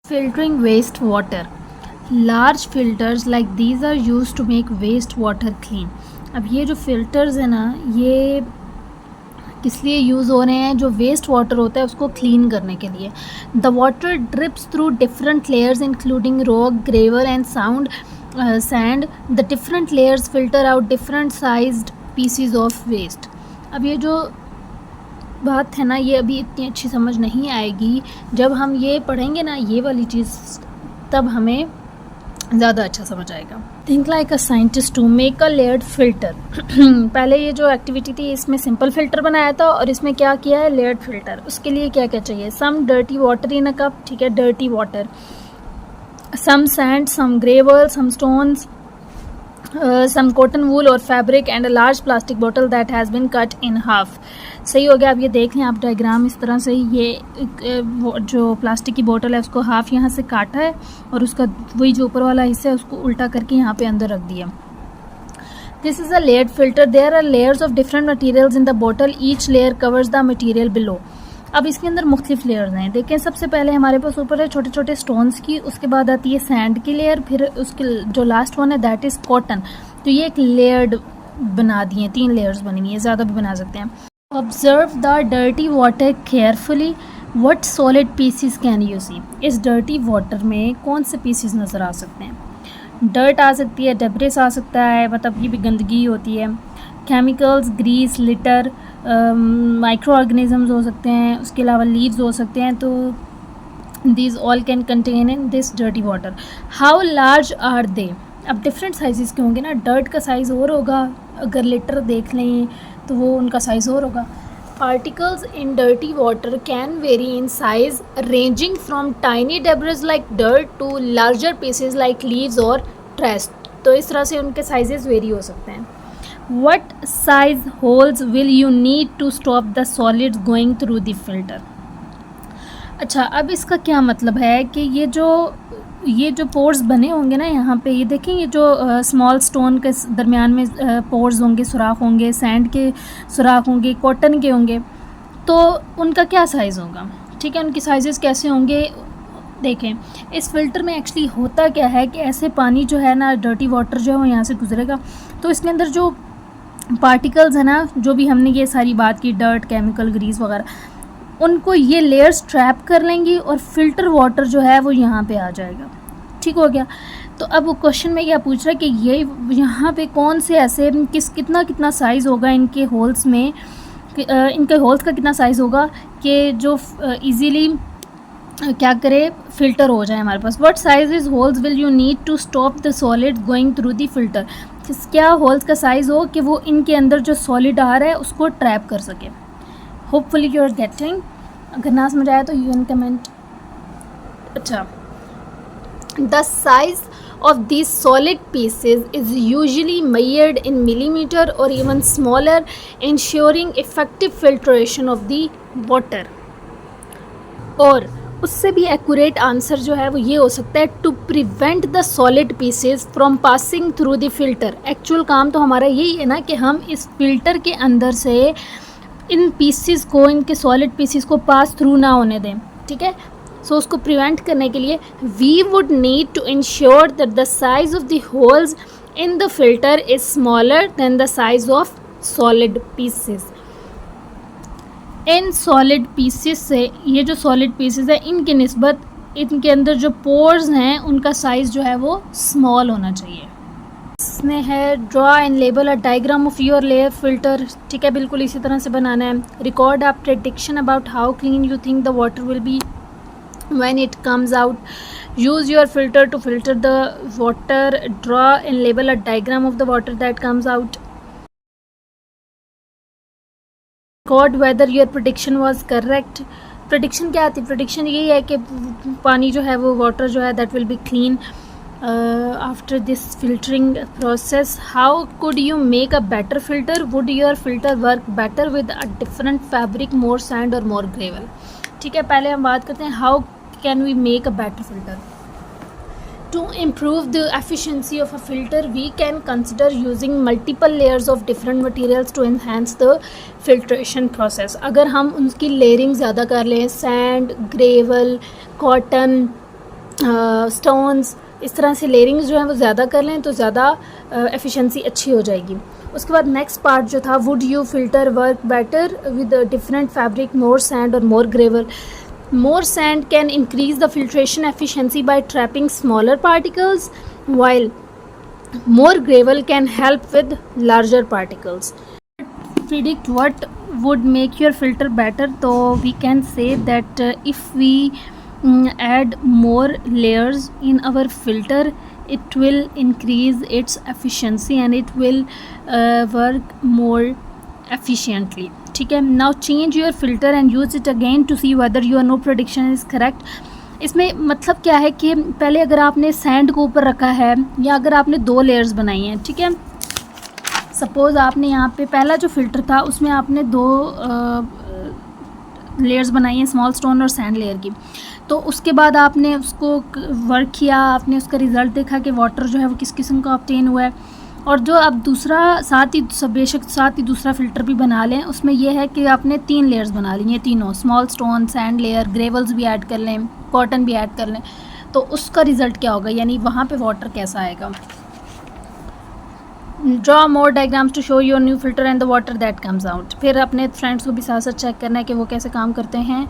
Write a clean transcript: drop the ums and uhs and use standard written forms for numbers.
Filtering wastewater. Large filters like these are used to make wastewater clean. अब ये जो filters है ना, ये किस लिए यूज़ हो रहे हैं? जो वेस्ट वाटर होता है उसको क्लीन करने के लिए. The water drips through different layers including rock, gravel and sand. The different layers filter out different sized pieces of waste. अब ये जो बात है ना, ये अभी इतनी अच्छी समझ नहीं आएगी. जब हम ये पढ़ेंगे ना, ये वाली चीज़, तब हमें ज़्यादा अच्छा समझ आएगा. Think like a scientist to make a layered filter. पहले ये जो एक्टिविटी थी, इसमें सिंपल फिल्टर बनाया था और इसमें क्या किया है, लेयर्ड फिल्टर. उसके लिए क्या क्या चाहिए? Some dirty water in a cup. ठीक है, dirty water. Some sand, some gravel, some stones, some cotton wool or fabric and a large plastic bottle that has been cut in half. सही हो गया. अब ये देख लें आप डायग्राम इस तरह से. ये जो प्लास्टिक की बोतल है उसको हाफ यहाँ से काटा है और उसका वही जो ऊपर वाला हिस्सा है उसको उल्टा करके यहाँ पे अंदर रख दिया. This is a layered filter. There are layers of different materials in the बोतल. Each layer covers the material below. अब इसके अंदर मुख्तलिफ लेयर्स हैं. देखें, सबसे पहले हमारे पास ऊपर है छोटे छोटे स्टोन्स की, उसके बाद आती है सैंड की लेयर, फिर उसके जो लास्ट वन है दैट इज़ कॉटन. तो ये एक लेयर्ड बना दी है, 3 लेयर्स बनी हुई है, ज़्यादा भी बना सकते हैं. Observe the dirty water carefully. What solid pieces can you see. इस डर्टी वाटर में कौन से पीसीज नज़र आ सकते हैं? डर्ट आ सकती है, डेब्रिस आ सकता है, मतलब ये भी गंदगी होती है. Chemicals, grease, litter, microorganisms हो सकते हैं. उसके अलावा लीव्स हो सकते हैं. तो these all can contain in this dirty water. How large are they. अब डिफरेंट साइज़ के होंगे ना. डर्ट का साइज़ और होगा, अगर लिटर देख लें तो वो उनका साइज़ और होगा. Particles in dirty water can vary in size ranging from tiny debris like dirt to larger pieces like leaves और ट्रेस. तो इस तरह से उनके साइजेस वेरी हो सकते हैं. What size holes will you need to stop the solids going through the filter? अच्छा, अब इसका क्या मतलब है कि ये जो पोर्स बने होंगे ना यहाँ पे, ये देखें, ये जो स्मॉल स्टोन के दरमियान में पोर्स होंगे, सुराख होंगे, सैंड के सुराख होंगे, कॉटन के होंगे, तो उनका क्या साइज़ होगा? ठीक है, उनकी साइजेस कैसे होंगे? देखें, इस फिल्टर में एक्चुअली होता क्या है कि ऐसे पानी जो है ना, डर्टी वाटर जो है वो यहाँ से गुजरेगा, तो इसके अंदर जो पार्टिकल्स है ना, जो भी हमने ये सारी बात की, डर्ट, केमिकल, ग्रीस वगैरह, उनको ये लेयर्स ट्रैप कर लेंगी और फिल्टर वाटर जो है वो यहाँ पे आ जाएगा. ठीक हो गया. तो अब वो क्वेश्चन में क्या पूछ रहा है कि ये यहाँ पे कौन से ऐसे कितना साइज़ होगा इनके होल्स में, इनके होल्स का कितना साइज़ होगा कि जो ईज़िली क्या करे, फिल्टर हो जाए हमारे पास. What size is holes will you need to stop the solid going through the filter. क्या होल्स का साइज़ हो कि वो इनके अंदर जो सॉलिड आ रहा है उसको ट्रैप कर सके. Hopefully you are getting. अगर ना समझ आया तो यू कैन कमेंट. अच्छा, the size of these solid pieces is usually measured in millimeter or even smaller, ensuring effective filtration of the water. और उससे भी एक्यूरेट आंसर जो है वो ये हो सकता है, to prevent the solid pieces from passing through the filter. Actual काम तो हमारा यही है ना कि हम इस फिल्टर के अंदर से इन पीसेस को, इनके सॉलिड पीसेस को पास थ्रू ना होने दें. ठीक है, सो उसको प्रिवेंट करने के लिए we would need to ensure that the size of the holes in the filter is smaller than the size of solid pieces. इन सॉलिड पीसेस से, ये जो सॉलिड पीसेस है इनकी निस्बत इनके अंदर जो पोर्स हैं उनका साइज़ जो है वो स्मॉल होना चाहिए. इसमें है draw and label a diagram of your layer filter. ठीक है, बिल्कुल इसी तरह से बनाना है. Record a prediction about how clean you think the water will be when it comes out. Use your filter to filter the water. Draw and label a diagram of the water that comes out. Record whether your prediction was correct. Prediction क्या आती है? Prediction यही है कि पानी जो है वो water जो है that will be clean after this filtering process. How could you make a better filter? Would your filter work better with a different fabric, more sand or more gravel? ठीक है, पहले हम बात करते हैं how can we make a better filter. To improve the efficiency of a filter, we can consider using multiple layers of different materials to enhance the filtration process. अगर हम उनकी लेयरिंग ज़्यादा कर लें, सैंड, ग्रेवल, कॉटन, स्टोन्स, इस तरह से लेयरिंग्स जो हैं वो ज़्यादा कर लें तो ज़्यादा एफिशिएंसी अच्छी हो जाएगी। उसके बाद नेक्स्ट पार्ट जो था, would you filter work better with different fabric, more sand और मोर gravel. More sand can increase the filtration efficiency by trapping smaller particles, while more gravel can help with larger particles. Predict what would make your filter better. So we can say that if we add more layers in our filter, it will increase its efficiency and it will work more efficiently. ठीक है, now change your filter and use it again to see whether your no prediction is correct. इसमें मतलब क्या है कि पहले अगर आपने सैंड को ऊपर रखा है या अगर आपने 2 लेयर्स बनाई हैं, ठीक है, सपोज़ आपने यहाँ पे पहला जो फ़िल्टर था उसमें आपने 2 लेयर्स बनाई हैं, स्मॉल स्टोन और सैंड लेयर की। तो उसके बाद आपने उसको वर्क किया, आपने उसका रिज़ल्ट देखा कि वाटर जो है वो किस किस्म का ऑब्टेन हुआ है। और जो अब दूसरा बेशक साथ ही दूसरा फ़िल्टर भी बना लें, उसमें यह है कि आपने 3 लेयर्स बना ली हैं, तीनों small stone, sand layer, gravels भी ऐड कर लें, कॉटन भी ऐड कर लें, तो उसका रिज़ल्ट क्या होगा, यानी वहाँ पे वाटर कैसा आएगा। Draw more diagrams to show your new filter and the water that comes out. फिर अपने फ्रेंड्स को भी साथ साथ चेक करना है कि वो कैसे काम करते हैं।